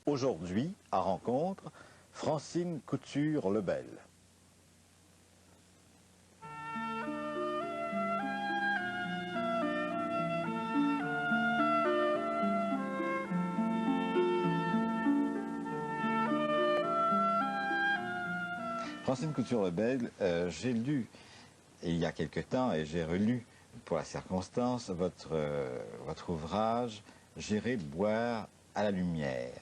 Aujourd'hui, à rencontre, Francine Couture-Lebel. Francine Couture-Lebel, j'ai lu il y a quelque temps et j'ai relu pour la circonstance votre ouvrage « Gérer, boire à la lumière ».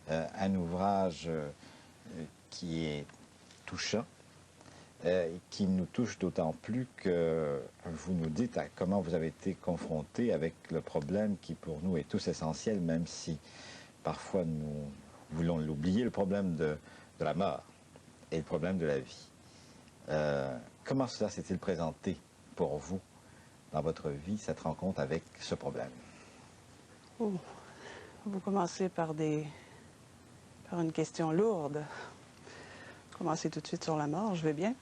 Un ouvrage qui est touchant, qui nous touche d'autant plus que vous nous dites comment vous avez été confronté avec le problème qui pour nous est tous essentiel, même si parfois nous voulons l'oublier, le problème de la mort et le problème de la vie. Comment cela s'est-il présenté pour vous dans votre vie, cette rencontre avec ce problème? Oh, vous commencez par une question lourde. Commencez tout de suite sur la mort, je vais bien.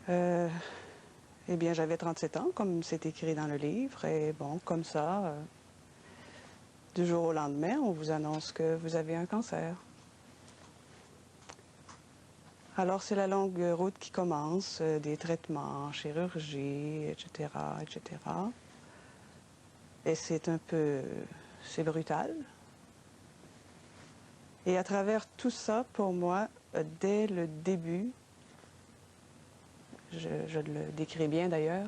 Eh bien, j'avais 37 ans, comme c'est écrit dans le livre, et bon, comme ça, du jour au lendemain, on vous annonce que vous avez un cancer. Alors, c'est la longue route qui commence, des traitements, chirurgie, etc., etc. Et c'est c'est brutal. Et à travers tout ça, pour moi, dès le début, je le décris bien d'ailleurs,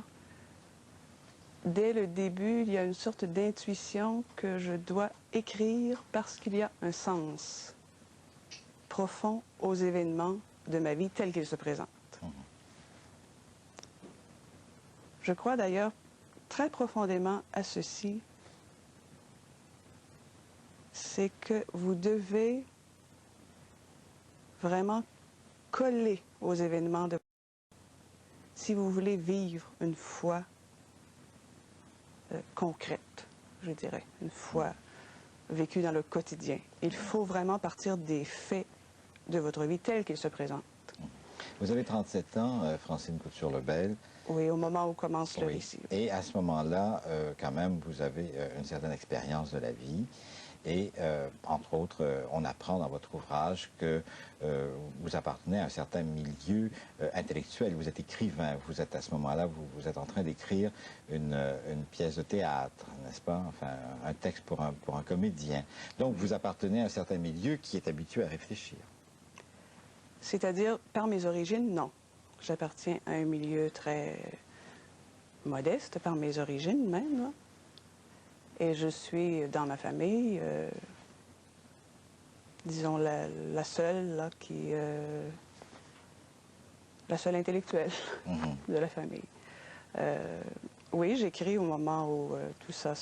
dès le début, il y a une sorte d'intuition que je dois écrire parce qu'il y a un sens profond aux événements de ma vie tels qu'ils se présentent. Je crois d'ailleurs très profondément à ceci, c'est que vous devez vraiment coller aux événements de si vous voulez vivre une foi concrète, je dirais, une foi vécue dans le quotidien. Il faut vraiment partir des faits de votre vie tels qu'ils se présentent. Vous avez 37 ans, Francine Couture-Lebel. Oui, au moment où commence le récit. Et à ce moment-là, quand même, vous avez une certaine expérience de la vie. Et, entre autres, on apprend dans votre ouvrage que vous appartenez à un certain milieu intellectuel. Vous êtes écrivain. Vous êtes à ce moment-là, vous êtes en train d'écrire une pièce de théâtre, n'est-ce pas? Enfin, un texte pour un comédien. Donc, vous appartenez à un certain milieu qui est habitué à réfléchir. C'est-à-dire, par mes origines, non. J'appartiens à un milieu très modeste, par mes origines même, là. Et je suis, dans ma famille, disons, la seule, là, la seule intellectuelle de la famille. Oui, j'écris au moment où tout ça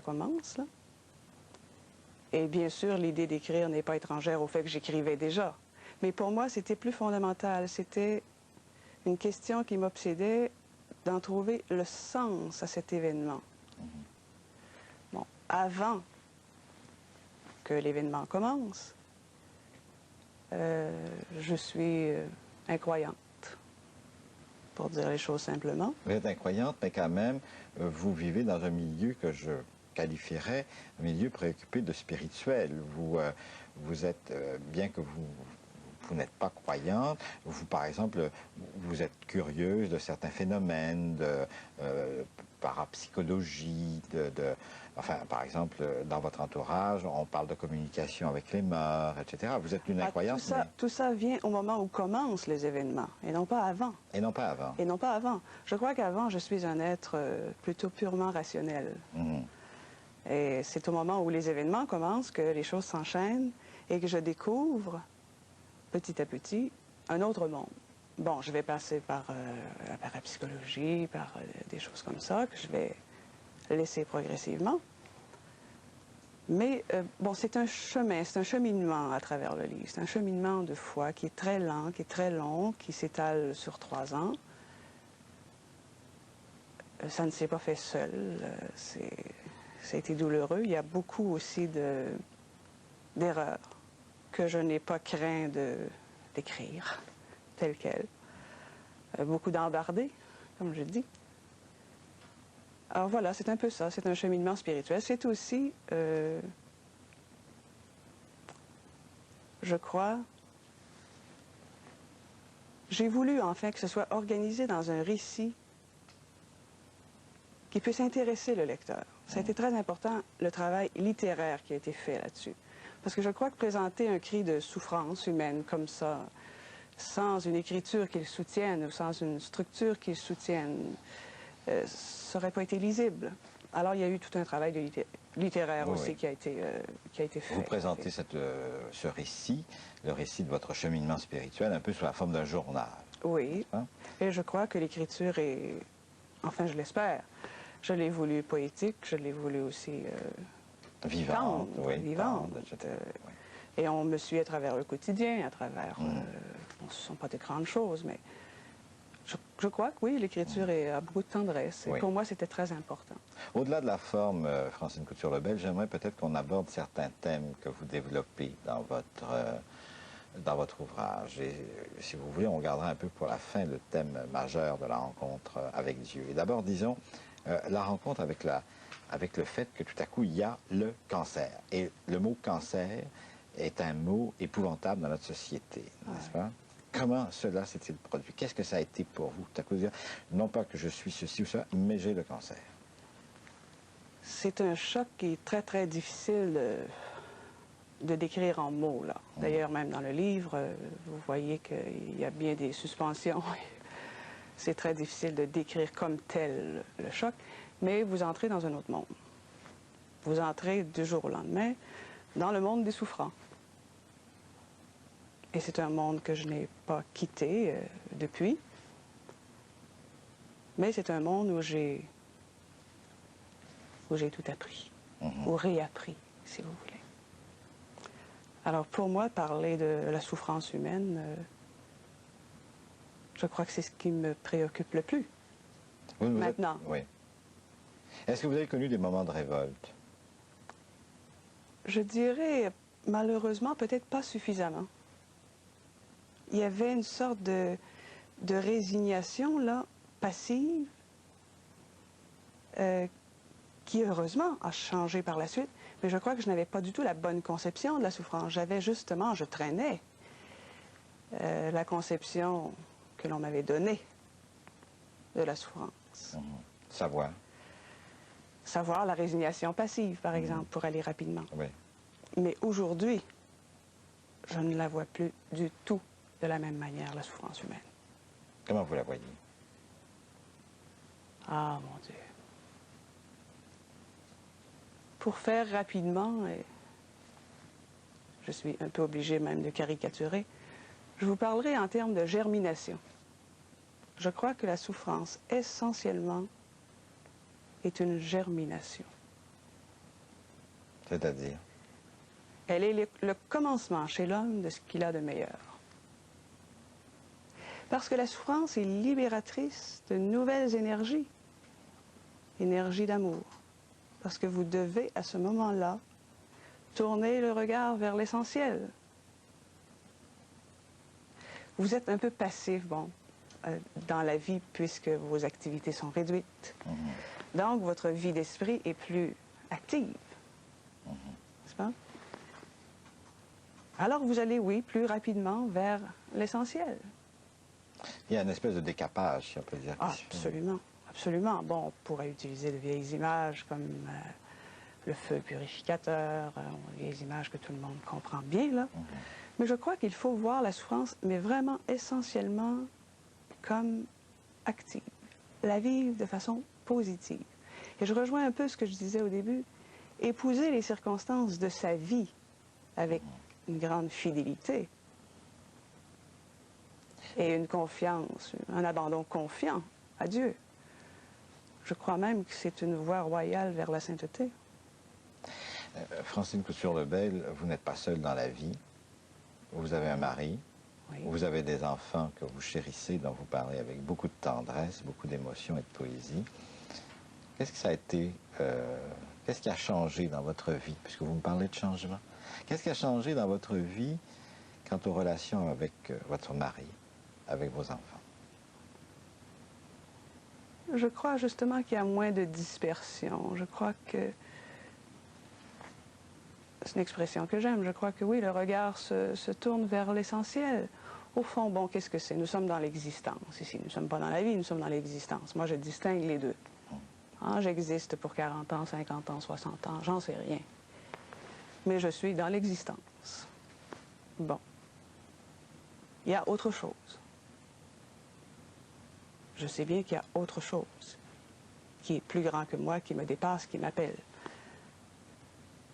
commence, là. Et bien sûr, l'idée d'écrire n'est pas étrangère au fait que j'écrivais déjà. Mais pour moi, c'était plus fondamental. C'était une question qui m'obsédait d'en trouver le sens à cet événement. Bon, avant que l'événement commence, je suis incroyante, pour dire les choses simplement. Vous êtes incroyante, mais quand même, vous vivez dans un milieu que je qualifierais un milieu préoccupé de spirituel. Vous êtes, bien que vous n'êtes pas croyante, vous, par exemple, vous êtes curieuse de certains phénomènes de parapsychologie, enfin, par exemple, dans votre entourage, on parle de communication avec les morts, etc. Vous êtes une incroyante. Tout ça vient au moment où commencent les événements, et non pas avant. Et non pas avant. Et non pas avant. Je crois qu'avant, je suis un être plutôt purement rationnel. Et c'est au moment où les événements commencent que les choses s'enchaînent et que je découvre, petit à petit, un autre monde. Bon, je vais passer par la parapsychologie, par des choses comme ça, que je vais laisser progressivement. Mais, bon, c'est un chemin, c'est un cheminement à travers le livre. C'est un cheminement de foi qui est très lent, qui est très long, qui s'étale sur 3 ans. Ça ne s'est pas fait seul. Ça a été douloureux. Il y a beaucoup aussi d'erreurs que je n'ai pas craint d'écrire, telles quelles. Beaucoup d'embardés, comme je dis. Alors voilà, c'est un peu ça, c'est un cheminement spirituel. C'est aussi, je crois, j'ai voulu enfin que ce soit organisé dans un récit qui puisse intéresser le lecteur. Ça a été très important, le travail littéraire qui a été fait là-dessus. Parce que je crois que présenter un cri de souffrance humaine comme ça, sans une écriture qui le soutienne ou sans une structure qui le soutienne, ça n'aurait pas été lisible. Alors il y a eu tout un travail de littéraire aussi qui a été fait. Vous présentez ce récit, le récit de votre cheminement spirituel, un peu sous la forme d'un journal. Oui, et je crois que l'écriture est, enfin je l'espère, je l'ai voulu poétique, je l'ai voulu aussi vivante, vivante. Et on me suit à travers le quotidien, à travers... ce ne sont pas de grandes choses, mais je crois que oui, l'écriture a beaucoup de tendresse. Et pour moi, c'était très important. Au-delà de la forme, Francine Couture-Lebel, j'aimerais peut-être qu'on aborde certains thèmes que vous développez dans votre ouvrage. Et si vous voulez, on gardera un peu pour la fin le thème majeur de la rencontre avec Dieu. Et d'abord, disons, la rencontre avec le fait que tout à coup, il y a le cancer. Et le mot cancer est un mot épouvantable dans notre société, n'est-ce pas? Comment cela s'est-il produit? Qu'est-ce que ça a été pour vous? Tout à coup, dire, non pas que je suis ceci ou ça, mais j'ai le cancer. C'est un choc qui est très, très difficile de décrire en mots, là. D'ailleurs, même dans le livre, vous voyez qu'il y a bien des suspensions. C'est très difficile de décrire comme tel le choc, mais vous entrez dans un autre monde. Vous entrez du jour au lendemain dans le monde des souffrants. Et c'est un monde que je n'ai pas quitté depuis. Mais c'est un monde où j'ai tout appris, ou réappris, si vous voulez. Alors pour moi, parler de la souffrance humaine, je crois que c'est ce qui me préoccupe le plus, maintenant. Oui. Est-ce que vous avez connu des moments de révolte? Je dirais, malheureusement, peut-être pas suffisamment. Il y avait une sorte de résignation, là, passive, qui, heureusement, a changé par la suite. Mais je crois que je n'avais pas du tout la bonne conception de la souffrance. J'avais justement, je traînais la conception que l'on m'avait donnée de la souffrance. Savoir. Savoir la résignation passive, par exemple, pour aller rapidement. Oui. Mais aujourd'hui, je ne la vois plus du tout de la même manière, la souffrance humaine. Comment vous la voyez? Ah, mon Dieu. Pour faire rapidement, et je suis un peu obligée même de caricaturer, je vous parlerai en termes de germination. Je crois que la souffrance, essentiellement, est une germination. C'est-à-dire? Elle est le commencement chez l'homme de ce qu'il a de meilleur. Parce que la souffrance est libératrice de nouvelles énergies, énergie d'amour. Parce que vous devez, à ce moment-là, tourner le regard vers l'essentiel. Vous êtes un peu passif, dans la vie, puisque vos activités sont réduites. Donc, votre vie d'esprit est plus active. N'est-ce pas? Alors, vous allez, oui, plus rapidement vers l'essentiel. Il y a une espèce de décapage, si on peut dire. Ah, absolument, absolument. Bon, on pourrait utiliser de vieilles images comme le feu purificateur, les images que tout le monde comprend bien, là. Mais je crois qu'il faut voir la souffrance, mais vraiment essentiellement comme active. La vivre de façon positive. Et je rejoins un peu ce que je disais au début. Épouser les circonstances de sa vie avec une grande fidélité et une confiance, un abandon confiant à Dieu. Je crois même que c'est une voie royale vers la sainteté. Francine Couture-Lebel, vous n'êtes pas seule dans la vie. Vous avez un mari, vous avez des enfants que vous chérissez, dont vous parlez avec beaucoup de tendresse, beaucoup d'émotion et de poésie. Qu'est-ce que ça a été, qu'est-ce qui a changé dans votre vie, puisque vous me parlez de changement? Qu'est-ce qui a changé dans votre vie quant aux relations avec votre mari, avec vos enfants? Je crois justement qu'il y a moins de dispersion. Je crois que... C'est une expression que j'aime. Je crois que oui, le regard se tourne vers l'essentiel. Au fond, bon, qu'est-ce que c'est? Nous sommes dans l'existence ici. Nous ne sommes pas dans la vie, nous sommes dans l'existence. Moi, je distingue les deux. Hein, j'existe pour 40 ans, 50 ans, 60 ans, j'en sais rien. Mais je suis dans l'existence. Bon. Il y a autre chose. Je sais bien qu'il y a autre chose qui est plus grand que moi, qui me dépasse, qui m'appelle.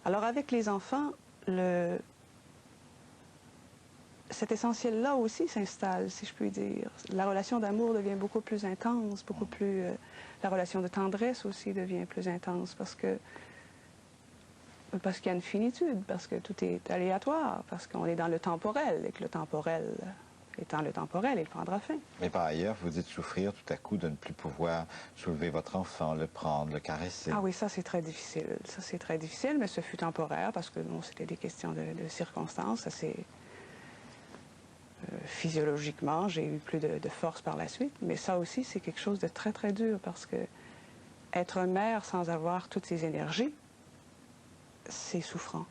Alors avec les enfants, cet essentiel-là aussi s'installe, si je puis dire. La relation d'amour devient beaucoup plus intense, beaucoup plus... la relation de tendresse aussi devient plus intense parce qu'il y a une finitude, parce que tout est aléatoire, parce qu'on est dans le temporel et que le temporel, étant le temporel, il prendra fin. Mais par ailleurs, vous dites souffrir tout à coup de ne plus pouvoir soulever votre enfant, le prendre, le caresser. Ah oui, ça c'est très difficile. Ça c'est très difficile, mais ce fut temporaire parce que bon, c'était des questions de circonstances. Ça c'est... physiologiquement, j'ai eu plus de force par la suite, mais ça aussi, c'est quelque chose de très, très dur parce que être mère sans avoir toutes ces énergies, c'est souffrant.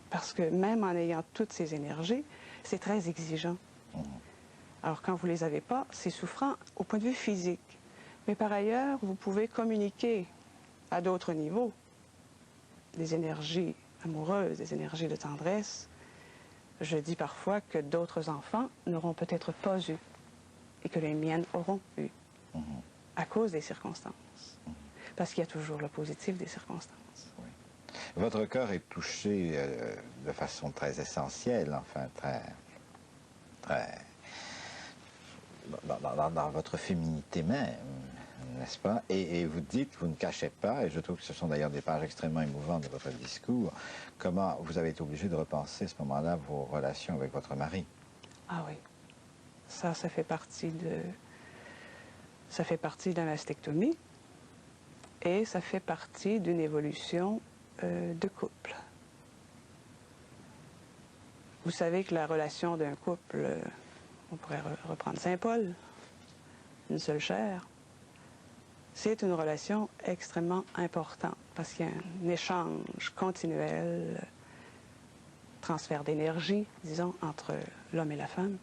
Parce que même en ayant toutes ces énergies, c'est très exigeant. Alors quand vous ne les avez pas, c'est souffrant au point de vue physique. Mais par ailleurs, vous pouvez communiquer à d'autres niveaux des énergies amoureuses, des énergies de tendresse. Je dis parfois que d'autres enfants n'auront peut-être pas eu et que les miennes auront eu à cause des circonstances. Parce qu'il y a toujours le positif des circonstances. Oui. Votre cœur est touché de façon très essentielle, enfin très dans votre féminité même, n'est-ce pas? Et vous dites, vous ne cachez pas, et je trouve que ce sont d'ailleurs des pages extrêmement émouvantes de votre discours, comment vous avez été obligé de repenser à ce moment-là vos relations avec votre mari. Ah oui. Ça fait partie de... Ça fait partie de la mastectomie et ça fait partie d'une évolution de couple. Vous savez que la relation d'un couple, on pourrait reprendre Saint-Paul, une seule chair, c'est une relation extrêmement importante parce qu'il y a un échange continuel, transfert d'énergie, disons, entre l'homme et la femme.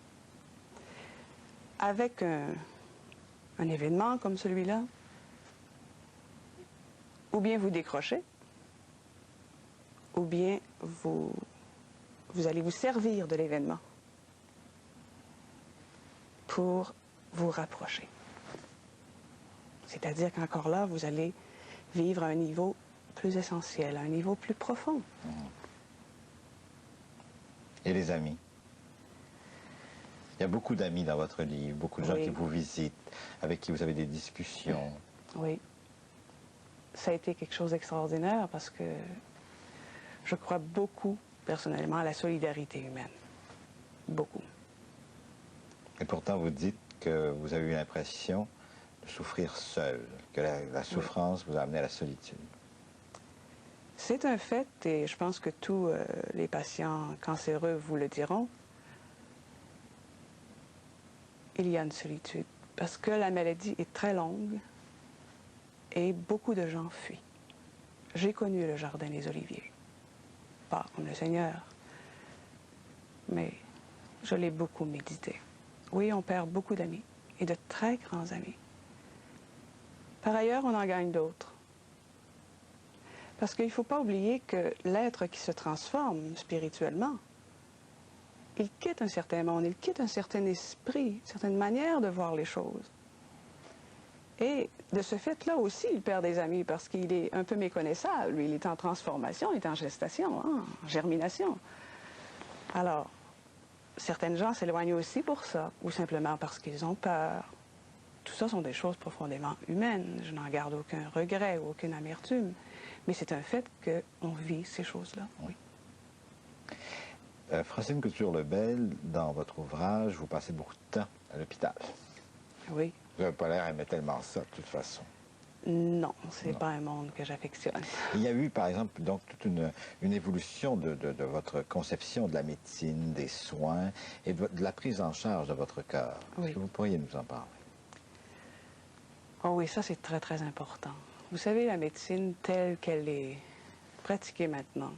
Avec un événement comme celui-là, ou bien vous décrochez, ou bien vous allez vous servir de l'événement pour vous rapprocher. C'est-à-dire qu'encore là, vous allez vivre à un niveau plus essentiel, à un niveau plus profond. Et les amis? Il y a beaucoup d'amis dans votre livre, beaucoup de gens qui vous visitent, avec qui vous avez des discussions. Oui. Ça a été quelque chose d'extraordinaire parce que je crois beaucoup, personnellement, à la solidarité humaine. Beaucoup. Et pourtant, vous dites que vous avez eu l'impression de souffrir seul, que la souffrance vous a amené à la solitude. C'est un fait, et je pense que tous les patients cancéreux vous le diront. Il y a une solitude, parce que la maladie est très longue et beaucoup de gens fuient. J'ai connu le jardin des Oliviers, pas comme le Seigneur, mais je l'ai beaucoup médité. Oui, on perd beaucoup d'amis, et de très grands amis. Par ailleurs, on en gagne d'autres. Parce qu'il ne faut pas oublier que l'être qui se transforme spirituellement, il quitte un certain monde, il quitte un certain esprit, une certaine manière de voir les choses. Et de ce fait-là aussi, il perd des amis parce qu'il est un peu méconnaissable. Lui, il est en transformation, il est en gestation, hein, en germination. Alors, certaines gens s'éloignent aussi pour ça, ou simplement parce qu'ils ont peur. Tout ça sont des choses profondément humaines. Je n'en garde aucun regret ou aucune amertume. Mais c'est un fait qu'on vit ces choses-là, oui. Francine Couture-Lebel, dans votre ouvrage, vous passez beaucoup de temps à l'hôpital. Oui. Vous n'avez pas l'air d'aimer tellement ça, de toute façon. Non, ce n'est pas un monde que j'affectionne. Il y a eu, par exemple, donc, toute une évolution de votre conception de la médecine, des soins et de la prise en charge de votre corps. Oui. Est-ce que vous pourriez nous en parler? Oh oui, ça c'est très très important. Vous savez, la médecine telle qu'elle est pratiquée maintenant,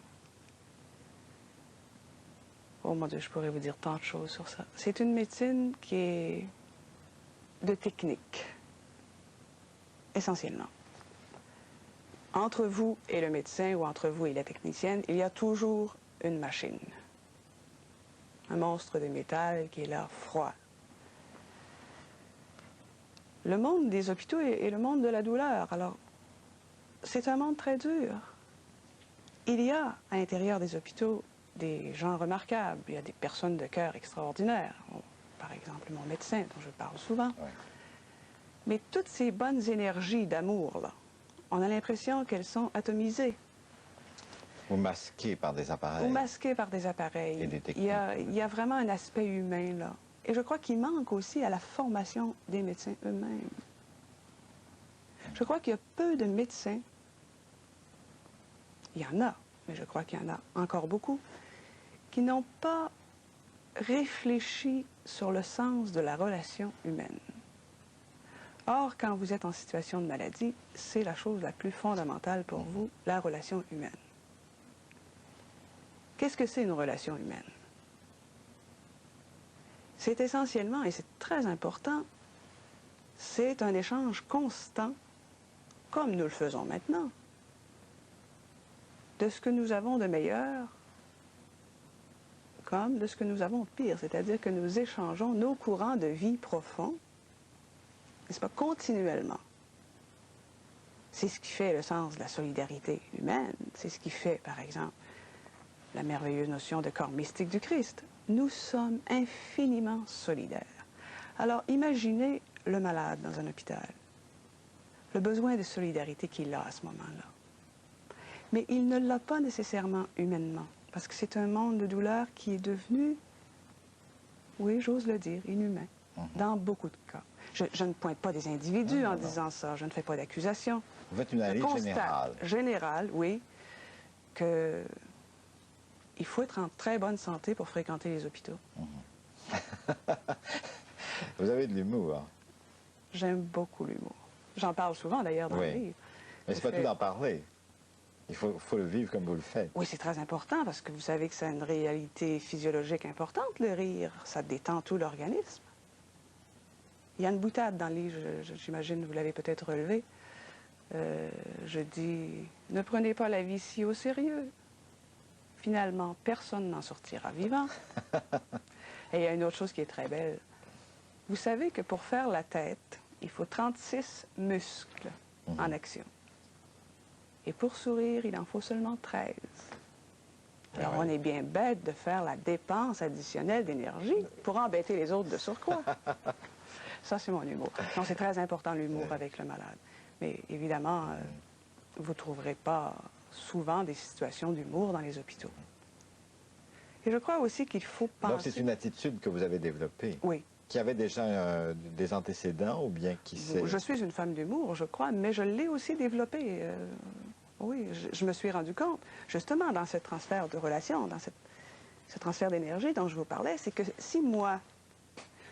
oh mon Dieu, je pourrais vous dire tant de choses sur ça. C'est une médecine qui est de technique, essentiellement. Entre vous et le médecin ou entre vous et la technicienne, il y a toujours une machine. Un monstre de métal qui est là, froid. Le monde des hôpitaux est le monde de la douleur. Alors, c'est un monde très dur. Il y a à l'intérieur des hôpitaux des gens remarquables. Il y a des personnes de cœur extraordinaires. Par exemple, mon médecin, dont je parle souvent. Ouais. Mais toutes ces bonnes énergies d'amour, là, on a l'impression qu'elles sont atomisées. Ou masqués par des appareils. Ou masquées par des appareils. Et des techniques. Il y a vraiment un aspect humain, là. Et je crois qu'il manque aussi à la formation des médecins eux-mêmes. Je crois qu'il y a peu de médecins, il y en a, mais je crois qu'il y en a encore beaucoup, qui n'ont pas réfléchi sur le sens de la relation humaine. Or, quand vous êtes en situation de maladie, c'est la chose la plus fondamentale pour vous, la relation humaine. Qu'est-ce que c'est une relation humaine? C'est essentiellement, et c'est très important, c'est un échange constant, comme nous le faisons maintenant, de ce que nous avons de meilleur, comme de ce que nous avons de pire. C'est-à-dire que nous échangeons nos courants de vie profonds, n'est-ce pas, continuellement. C'est ce qui fait le sens de la solidarité humaine. C'est ce qui fait, par exemple, la merveilleuse notion de corps mystique du Christ. Nous sommes infiniment solidaires. Alors, imaginez le malade dans un hôpital, le besoin de solidarité qu'il a à ce moment-là. Mais il ne l'a pas nécessairement humainement, parce que c'est un monde de douleur qui est devenu, oui, j'ose le dire, inhumain, dans beaucoup de cas. Je ne pointe pas des individus en disant ça, je ne fais pas d'accusation. Vous faites une analyse générale. Générale, oui, que il faut être en très bonne santé pour fréquenter les hôpitaux. Vous avez de l'humour. J'aime beaucoup l'humour. J'en parle souvent, d'ailleurs, dans le livre. Mais c'est pas tout d'en parler. Il faut le vivre comme vous le faites. Oui, c'est très important, parce que vous savez que c'est une réalité physiologique importante, le rire. Ça détend tout l'organisme. Il y a une boutade dans le livre, j'imagine, vous l'avez peut-être relevé. Je dis, ne prenez pas la vie si au sérieux. Finalement, personne n'en sortira vivant. Et il y a une autre chose qui est très belle. Vous savez que pour faire la tête, il faut 36 muscles en action. Et pour sourire, il en faut seulement 13. Alors, on est bien bête de faire la dépense additionnelle d'énergie pour embêter les autres de surcroît. Ça, c'est mon humour. Non, c'est très important, l'humour avec le malade. Mais évidemment, vous ne trouverez pas souvent des situations d'humour dans les hôpitaux. Et je crois aussi qu'il faut penser... Donc, c'est une attitude que vous avez développée. Oui. Qui avait déjà des antécédents ou bien qui s'est... Je suis une femme d'humour, je crois, mais je l'ai aussi développée. Oui, je me suis rendu compte, justement, dans ce transfert de relations, dans ce transfert d'énergie dont je vous parlais, c'est que si moi,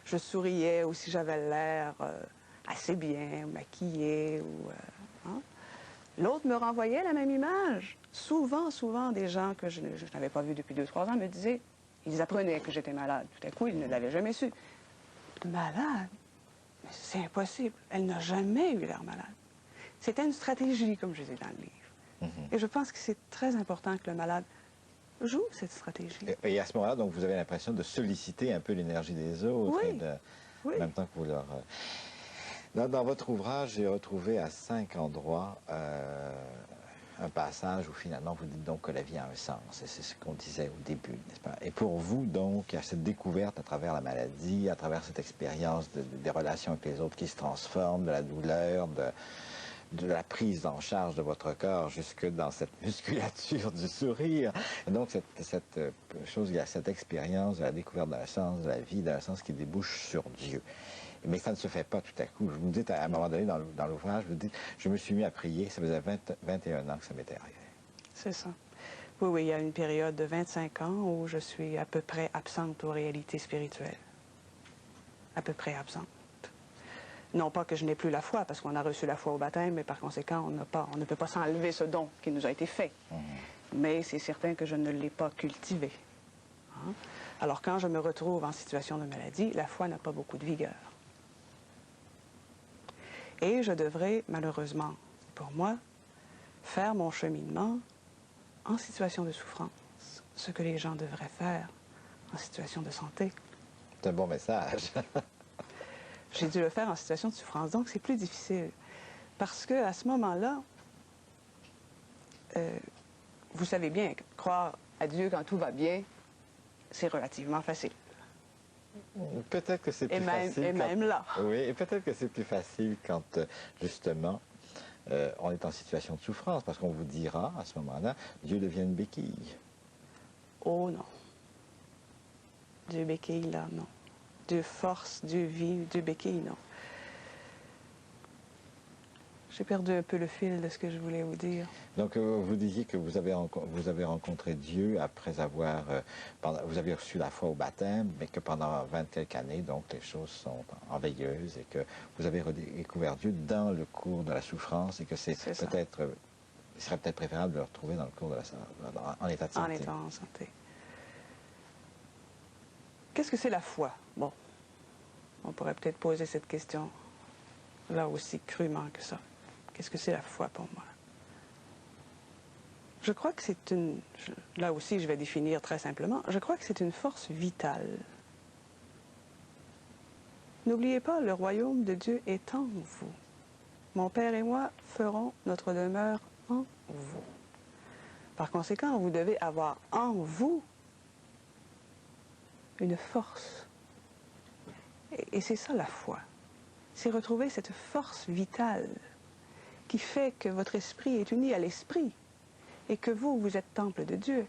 je souriais ou si j'avais l'air assez bien, maquillée, ou l'autre me renvoyait la même image. Souvent, des gens que je n'avais pas vus depuis 2-3 ans me disaient, ils apprenaient que j'étais malade. Tout à coup, ils ne l'avaient jamais su. Malade? Mais c'est impossible. Elle n'a jamais eu l'air malade. C'était une stratégie, comme je disais dans le livre. Et je pense que c'est très important que le malade joue cette stratégie. Et à ce moment-là, donc, vous avez l'impression de solliciter un peu l'énergie des autres. Oui. En même temps que vous leur... Dans votre ouvrage, j'ai retrouvé à 5 endroits un passage où finalement vous dites donc que la vie a un sens. Et c'est ce qu'on disait au début, n'est-ce pas? Et pour vous, donc, il y a cette découverte à travers la maladie, à travers cette expérience des relations avec les autres qui se transforment, de la douleur, de la prise en charge de votre corps jusque dans cette musculature du sourire. Et donc, cette chose, il y a cette expérience de la découverte d'un sens de la vie, d'un sens qui débouche sur Dieu. Mais ça ne se fait pas tout à coup. Vous me dites, à un moment donné, dans l'ouvrage, vous dites, je me suis mis à prier, ça faisait 21 ans que ça m'était arrivé. C'est ça. Oui, il y a une période de 25 ans où je suis à peu près absente aux réalités spirituelles. À peu près absente. Non pas que je n'ai plus la foi, parce qu'on a reçu la foi au baptême, mais par conséquent, on ne peut pas s'enlever ce don qui nous a été fait. Mais c'est certain que je ne l'ai pas cultivé. Hein? Alors quand je me retrouve en situation de maladie, la foi n'a pas beaucoup de vigueur. Et je devrais, malheureusement pour moi, faire mon cheminement en situation de souffrance, ce que les gens devraient faire en situation de santé. C'est un bon message. J'ai dû le faire en situation de souffrance, donc c'est plus difficile. Parce qu'à ce moment-là, vous savez bien, croire à Dieu quand tout va bien, c'est relativement facile. Peut-être que c'est plus facile. Et même là. Oui, et peut-être que c'est plus facile quand, justement, on est en situation de souffrance, parce qu'on vous dira, à ce moment-là, Dieu devient une béquille. Oh non. Dieu béquille, là, non. Dieu force, Dieu vie, Dieu béquille, non. J'ai perdu un peu le fil de ce que je voulais vous dire. Donc, vous disiez que vous avez rencontré Dieu après avoir... vous avez reçu la foi au baptême, mais que pendant 20 quelques années, donc, les choses sont en veilleuse et que vous avez redécouvert Dieu dans le cours de la souffrance et que c'est peut-être... Il serait peut-être préférable de le retrouver dans le cours de en état de santé. En état en santé. Qu'est-ce que c'est la foi? Bon, on pourrait peut-être poser cette question là aussi crûment que ça. Qu'est-ce que c'est la foi pour moi? Je crois que c'est une... Là aussi, je vais définir très simplement. Je crois que c'est une force vitale. N'oubliez pas, le royaume de Dieu est en vous. Mon Père et moi ferons notre demeure en vous. Par conséquent, vous devez avoir en vous une force. Et c'est ça la foi. C'est retrouver cette force vitale qui fait que votre esprit est uni à l'esprit et que vous, vous êtes temple de Dieu.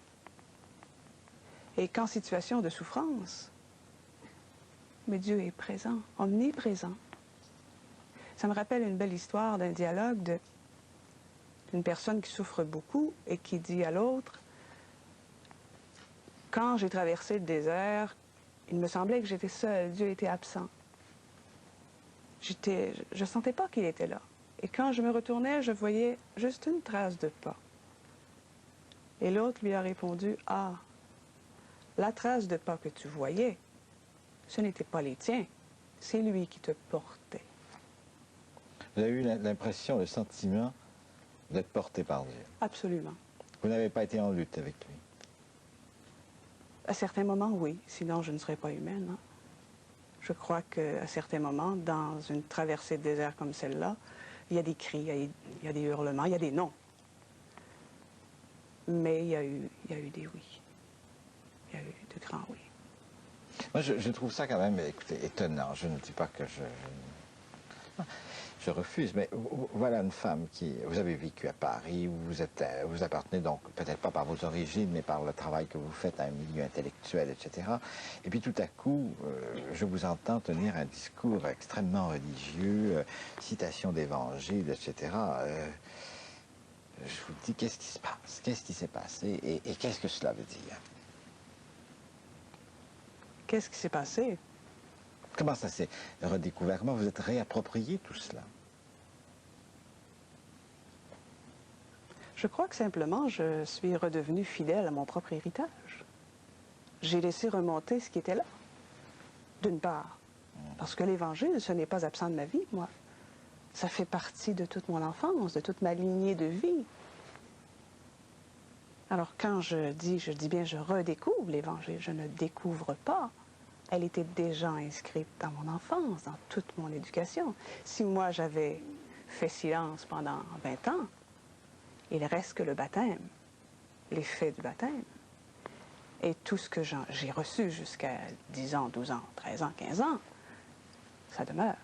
Et qu'en situation de souffrance, mais Dieu est présent, omniprésent. Ça me rappelle une belle histoire d'un dialogue d'une personne qui souffre beaucoup et qui dit à l'autre, « Quand j'ai traversé le désert, il me semblait que j'étais seule, Dieu était absent. Je ne sentais pas qu'il était là. Et quand je me retournais, je voyais juste une trace de pas. » Et l'autre lui a répondu, « Ah, la trace de pas que tu voyais, ce n'était pas les tiens, c'est lui qui te portait. » Vous avez eu l'impression, le sentiment d'être porté par Dieu? Absolument. Vous n'avez pas été en lutte avec lui? À certains moments, oui, sinon je ne serais pas humaine. Hein. Je crois qu'à certains moments, dans une traversée de désert comme celle-là, il y a des cris, il y a des hurlements, il y a des non. Mais il y a eu des oui. Il y a eu de grands oui. Moi, je trouve ça quand même, écoutez, étonnant. Je ne dis pas que je refuse, mais voilà une femme qui... Vous avez vécu à Paris, vous appartenez donc, peut-être pas par vos origines, mais par le travail que vous faites à un milieu intellectuel, etc. Et puis tout à coup, je vous entends tenir un discours extrêmement religieux, citation d'évangile, etc. Je vous dis, qu'est-ce qui se passe? Qu'est-ce qui s'est passé? Et qu'est-ce que cela veut dire? Qu'est-ce qui s'est passé? Comment ça s'est redécouvert? Comment vous êtes réapproprié tout cela? Je crois que simplement, je suis redevenue fidèle à mon propre héritage. J'ai laissé remonter ce qui était là, d'une part. Parce que l'Évangile, ce n'est pas absent de ma vie, moi. Ça fait partie de toute mon enfance, de toute ma lignée de vie. Alors quand je dis bien, je redécouvre l'Évangile, je ne découvre pas. Elle était déjà inscrite dans mon enfance, dans toute mon éducation. Si moi j'avais fait silence pendant 20 ans, il reste que le baptême, l'effet du baptême. Et tout ce que j'ai reçu jusqu'à 10 ans, 12 ans, 13 ans, 15 ans, ça demeure.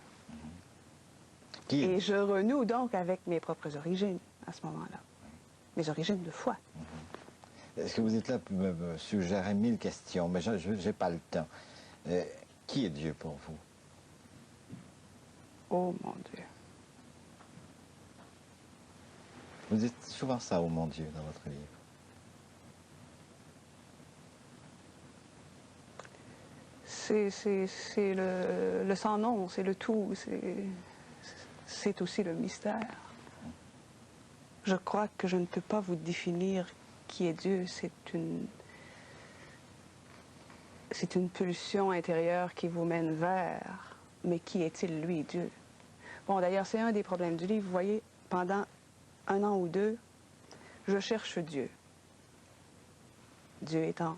Et je renoue donc avec mes propres origines à ce moment-là. Mes origines de foi. Est-ce que vous êtes là pour me suggérer 1000 questions, mais je n'ai pas le temps. Qui est Dieu pour vous? Oh mon Dieu. Vous dites souvent ça, oh mon Dieu, dans votre livre. C'est le sans-nom, c'est le tout. c'est aussi le mystère. Je crois que je ne peux pas vous définir qui est Dieu. C'est une pulsion intérieure qui vous mène vers. Mais qui est-il, lui, Dieu? Bon, d'ailleurs, c'est un des problèmes du livre. Vous voyez, pendant 1 an ou 2, je cherche Dieu. Dieu étant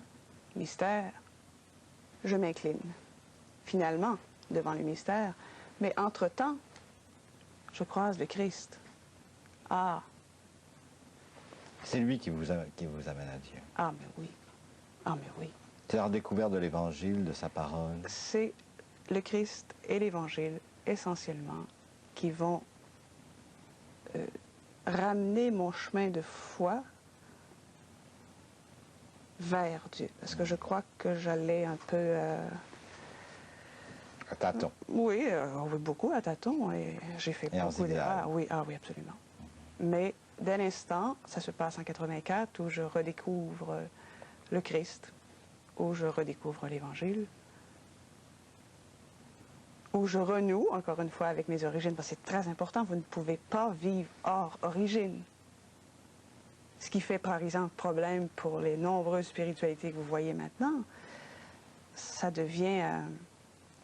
mystère, je m'incline, finalement, devant le mystère. Mais entre-temps, je croise le Christ. Ah! C'est lui qui vous amène à Dieu. Ah, mais oui. Ah, mais oui. C'est la redécouverte de l'Évangile, de sa parole. C'est le Christ et l'Évangile, essentiellement, qui vont ramener mon chemin de foi vers Dieu. Parce que je crois que j'allais un peu... À tâtons. Oui, oui, beaucoup à tâtons. Et j'ai fait beaucoup d'erreurs. Oui, ah oui, absolument. Mais dès l'instant, ça se passe en 84, où je redécouvre le Christ, où je redécouvre l'Évangile, où je renoue, encore une fois, avec mes origines, parce que c'est très important, vous ne pouvez pas vivre hors origine. Ce qui fait, par exemple, problème pour les nombreuses spiritualités que vous voyez maintenant, ça devient...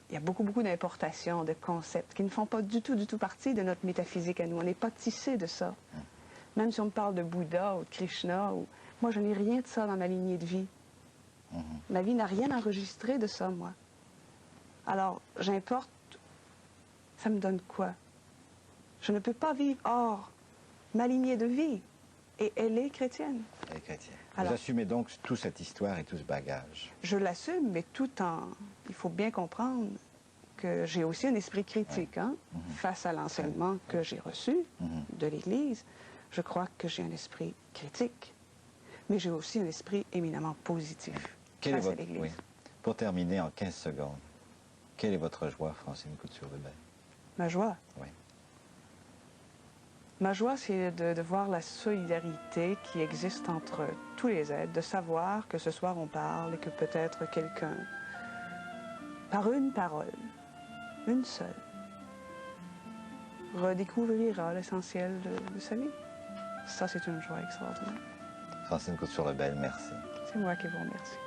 il y a beaucoup d'importations, de concepts qui ne font pas du tout partie de notre métaphysique à nous. On n'est pas tissé de ça. Même si on me parle de Bouddha ou de Krishna, moi, je n'ai rien de ça dans ma lignée de vie. Ma vie n'a rien enregistré de ça, moi. Alors, j'importe, ça me donne quoi? Je ne peux pas vivre hors ma lignée de vie. Et elle est chrétienne. Elle est chrétienne. Alors, vous assumez donc toute cette histoire et tout ce bagage. Je l'assume, mais tout en... Il faut bien comprendre que j'ai aussi un esprit critique, hein, face à l'enseignement que j'ai reçu de l'Église. Je crois que j'ai un esprit critique, mais j'ai aussi un esprit éminemment positif face à l'Église. Oui. Pour terminer en 15 secondes, quelle est votre joie, Francine Couture-Lebel? Ma joie? Oui. Ma joie, c'est de voir la solidarité qui existe entre tous les êtres, de savoir que ce soir on parle et que peut-être quelqu'un, par une parole, une seule, redécouvrira l'essentiel de sa vie. Ça, c'est une joie extraordinaire. Francine Couture-Lebel, merci. C'est moi qui vous remercie.